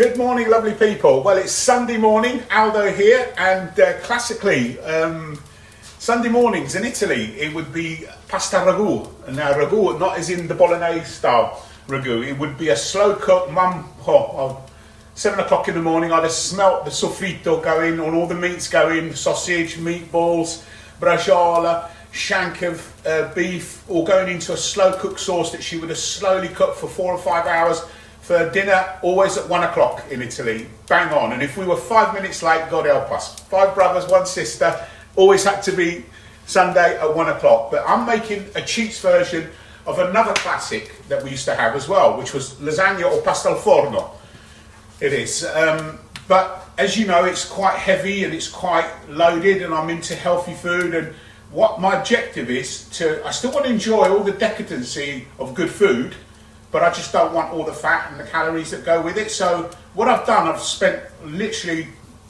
Good morning, lovely people. Well, it's Sunday morning, Aldo here, and classically, Sunday mornings in Italy, it would be pasta ragu. And now ragu, not as in the bolognese style ragu, it would be a slow cook, 7 o'clock in the morning, I'd have smelt the soffritto going, on all the meats going, sausage, meatballs, braciole, shank of beef, all going into a slow cook sauce that she would have slowly cooked for 4 or 5 hours. For dinner, always at 1 o'clock in Italy, bang on. And if we were 5 minutes late, God help us. 5 brothers, 1 sister, always had to be Sunday at 1 o'clock. But I'm making a cheats version of another classic that we used to have as well, which was lasagna or pasta al forno. It is. But as you know, it's quite heavy and it's quite loaded, and I'm into healthy food. And what my objective is I still want to enjoy all the decadency of good food, but I just don't want all the fat and the calories that go with it. So what I've done, I've spent literally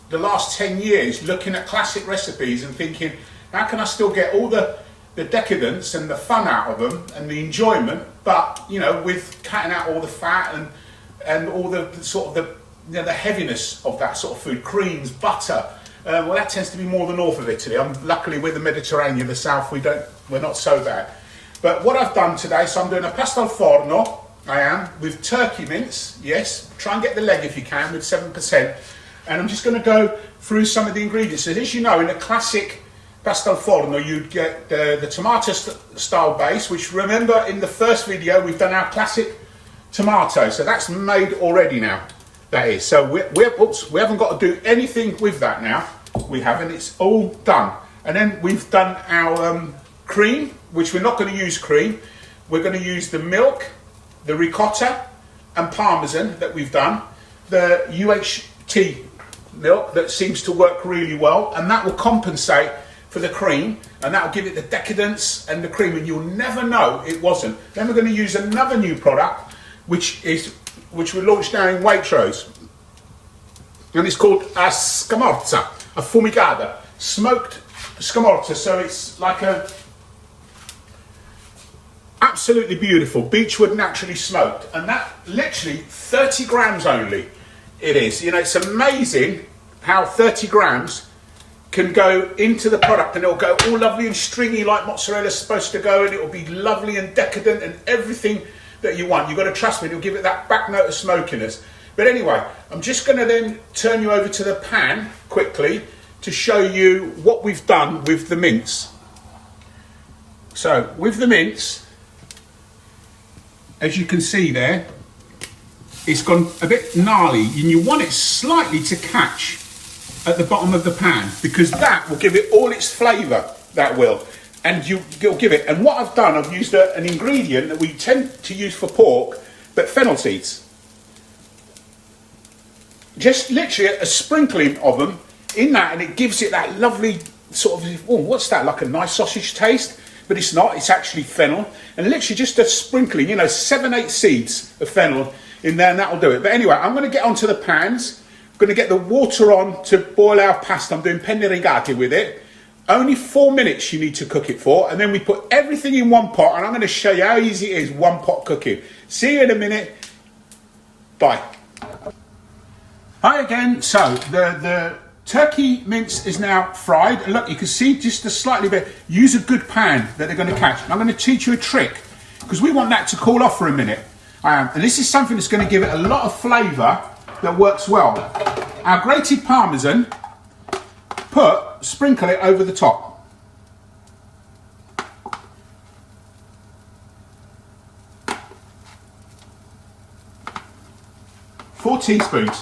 the last 10 years looking at classic recipes and thinking, how can I still get all the decadence and the fun out of them and the enjoyment, but you know, with cutting out all the fat and all the sort of the heaviness of that sort of food, creams, butter. Well, that tends to be more the north of Italy. Luckily we're the Mediterranean, the south we're not so bad. But what I've done today, so I'm doing a pasta al forno. I am, with turkey mince, yes, try and get the leg if you can, with 7%. And I'm just going to go through some of the ingredients. So as you know, in a classic pasta al forno, you'd get the tomato style base, which remember in the first video, we've done our classic tomato. So that's made already now, that is. So we haven't got to do anything with that now. We haven't, it's all done. And then we've done our cream, which we're not going to use cream. We're going to use the milk, the ricotta and parmesan that we've done, the UHT milk that seems to work really well, and that will compensate for the cream, and that will give it the decadence and the cream, and you'll never know it wasn't. Then we're going to use another new product which we launched now in Waitrose, and it's called a scamorza, a fumigata, smoked scamorza. So it's like a absolutely beautiful beechwood naturally smoked, and that literally 30 grams only it is. You know, it's amazing how 30 grams can go into the product, and it'll go all lovely and stringy like mozzarella's supposed to go, and it'll be lovely and decadent and everything that you want. You've got to trust me, it'll give it that back note of smokiness. But anyway, I'm just going to then turn you over to the pan quickly to show you what we've done with the mince. So with the mince, as you can see there, it's gone a bit gnarly, and you want it slightly to catch at the bottom of the pan, because that will give it all its flavour, that will. And you'll give it, and what I've done, I've used an ingredient that we tend to use for pork, but fennel seeds. Just literally a sprinkling of them in that, and it gives it that lovely sort of, oh, what's that, like a nice sausage taste? But it's not, it's actually fennel, and literally just a sprinkling, you know, 7-8 seeds of fennel in there, and that'll do it. But anyway, I'm going to get onto the pans. I'm going to get the water on to boil our pasta. I'm doing penne rigate with it. Only 4 minutes you need to cook it for, and then we put everything in one pot, and I'm going to show you how easy it is, one pot cooking. See you in a minute. Bye. Hi again. So the turkey mince is now fried. Look, you can see just a slightly bit. Use a good pan that they're going to catch. I'm going to teach you a trick, because we want that to cool off for a minute. And this is something that's going to give it a lot of flavour that works well. Our grated parmesan, sprinkle it over the top. Four teaspoons.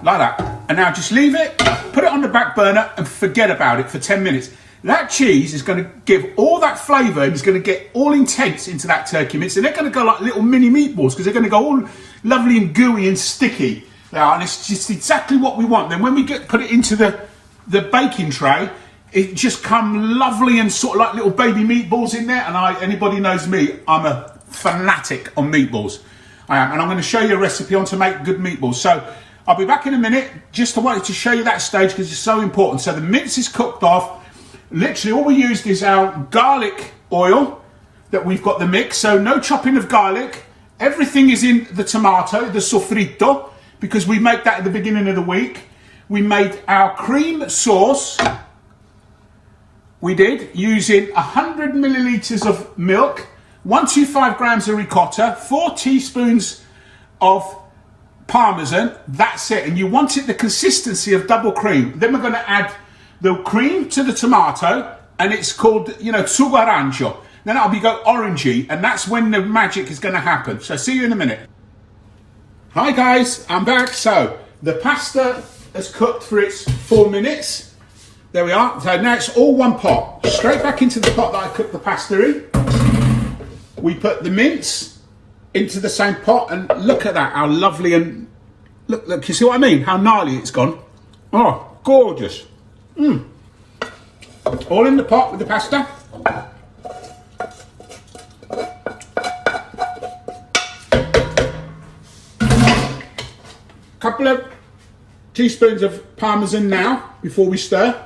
Like that. And now just leave it, put it on the back burner and forget about it for 10 minutes. That cheese is going to give all that flavour, and it's going to get all intense into that turkey mince, and they're going to go like little mini meatballs, because they're going to go all lovely and gooey and sticky. And it's just exactly what we want. Then when we put it into the baking tray, it just come lovely and sort of like little baby meatballs in there. And anybody knows me, I'm a fanatic on meatballs. I am, and I'm going to show you a recipe on to make good meatballs. So I'll be back in a minute. Just wanted to show you that stage because it's so important. So the mince is cooked off. Literally all we used is our garlic oil that we've got the mix. So no chopping of garlic. Everything is in the tomato, the soffritto, because we make that at the beginning of the week. We made our cream sauce. We did, using 100 millilitres of milk, 125 grams of ricotta, 4 teaspoons of Parmesan. That's it. And you want it the consistency of double cream. Then we're going to add the cream to the tomato, and it's called, you know, sugo arancio. Then it'll be go orangey, and that's when the magic is going to happen. So see you in a minute. Hi guys, I'm back. So the pasta has cooked for its 4 minutes. There we are. So now it's all one pot. Straight back into the pot that I cooked the pasta in. We put the mince into the same pot, and look at that, how lovely, and look, you see what I mean? How gnarly it's gone. Oh, gorgeous. All in the pot with the pasta. Couple of teaspoons of Parmesan now, before we stir.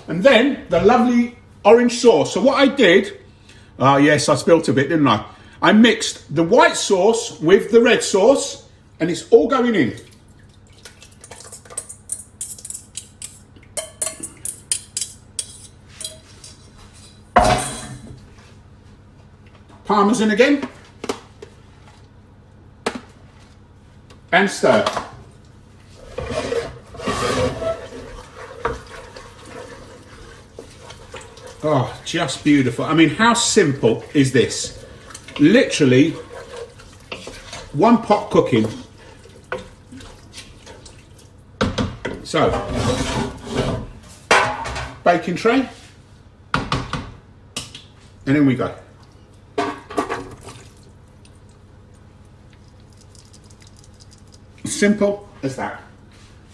And then the lovely orange sauce. So what I did, oh yes, I spilt a bit, didn't I? I mixed the white sauce with the red sauce, and it's all going in. Parmesan again. And stir. Oh, just beautiful. I mean, how simple is this? Literally one pot cooking. So, baking tray, and in we go. Simple as that.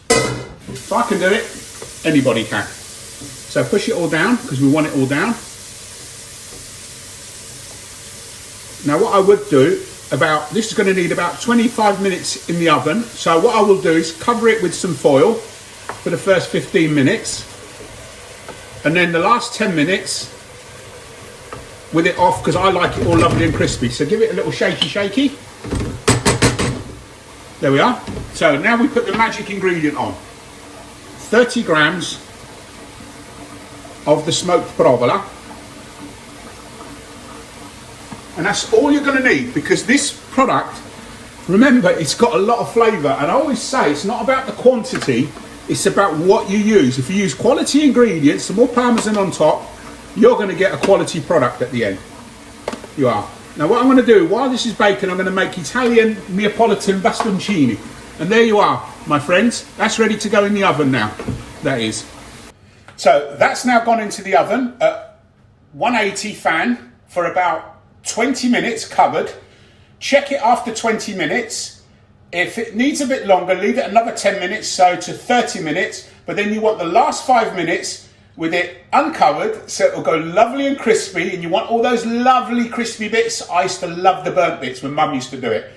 If I can do it, anybody can. So push it all down, because we want it all down. Now what I would do, this is going to need about 25 minutes in the oven. So what I will do is cover it with some foil for the first 15 minutes. And then the last 10 minutes with it off, because I like it all lovely and crispy. So give it a little shaky. There we are. So now we put the magic ingredient on. 30 grams of the smoked provola. And that's all you're going to need, because this product, remember, it's got a lot of flavour. And I always say it's not about the quantity, it's about what you use. If you use quality ingredients, some more Parmesan on top, you're going to get a quality product at the end. You are. Now what I'm going to do, while this is baking, I'm going to make Italian Neapolitan Bostoncini. And there you are, my friends. That's ready to go in the oven now. That is. So that's now gone into the oven at 180 fan for about 20 minutes covered. Check it after 20 minutes. If it needs a bit longer, leave it another 10 minutes, so to 30 minutes. But then you want the last 5 minutes with it uncovered, so it'll go lovely and crispy, and you want all those lovely crispy bits. I used to love the burnt bits when Mum used to do it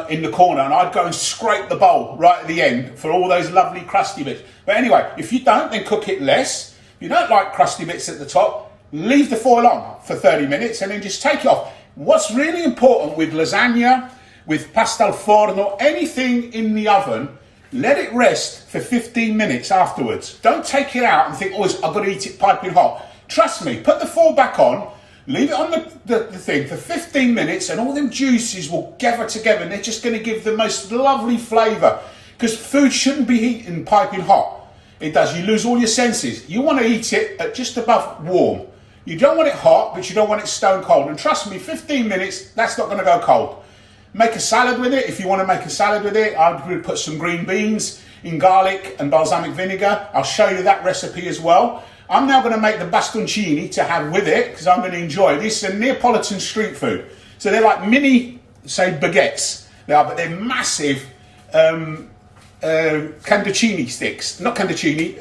in the corner, and I'd go and scrape the bowl right at the end for all those lovely crusty bits. But anyway, if you don't, then cook it less. If you don't like crusty bits at the top, leave the foil on for 30 minutes and then just take it off. What's really important with lasagna, with pasta al forno, anything in the oven, let it rest for 15 minutes afterwards. Don't take it out and think, oh, I've got to eat it piping hot. Trust me, put the foil back on, leave it on the thing for 15 minutes, and all them juices will gather together, and they're just going to give the most lovely flavour. Because food shouldn't be eaten piping hot. It does. You lose all your senses. You want to eat it at just above warm. You don't want it hot, but you don't want it stone cold. And trust me, 15 minutes, that's not going to go cold. Make a salad with it. If you want to make a salad with it, I would put some green beans in garlic and balsamic vinegar. I'll show you that recipe as well. I'm now going to make the bastoncini to have with it, because I'm going to enjoy this. Is a Neapolitan street food. So they're like mini, say, baguettes. They are, but they're massive cantuccini sticks. Not cantuccini,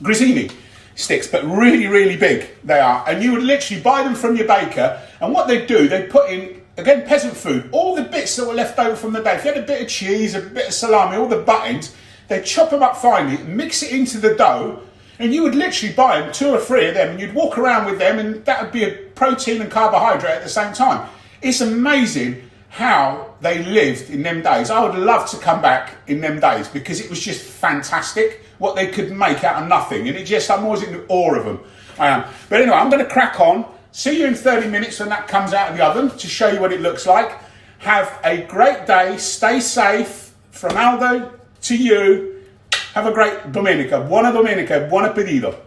grissini sticks, but really, really big they are. And you would literally buy them from your baker, and what they do, they put in, again, peasant food, all the bits that were left over from the day. If you had a bit of cheese, a bit of salami, all the buttons, they chop them up finely, mix it into the dough, and you would literally buy them, 2 or 3 of them, and you'd walk around with them, and that would be a protein and carbohydrate at the same time. It's amazing how they lived in them days. I would love to come back in them days because it was just fantastic what they could make out of nothing. And I'm always in awe of them. I am. But anyway, I'm going to crack on. See you in 30 minutes when that comes out of the oven to show you what it looks like. Have a great day. Stay safe. From Aldo to you. Have a great Domenica. Buona Domenica. Buon appetito.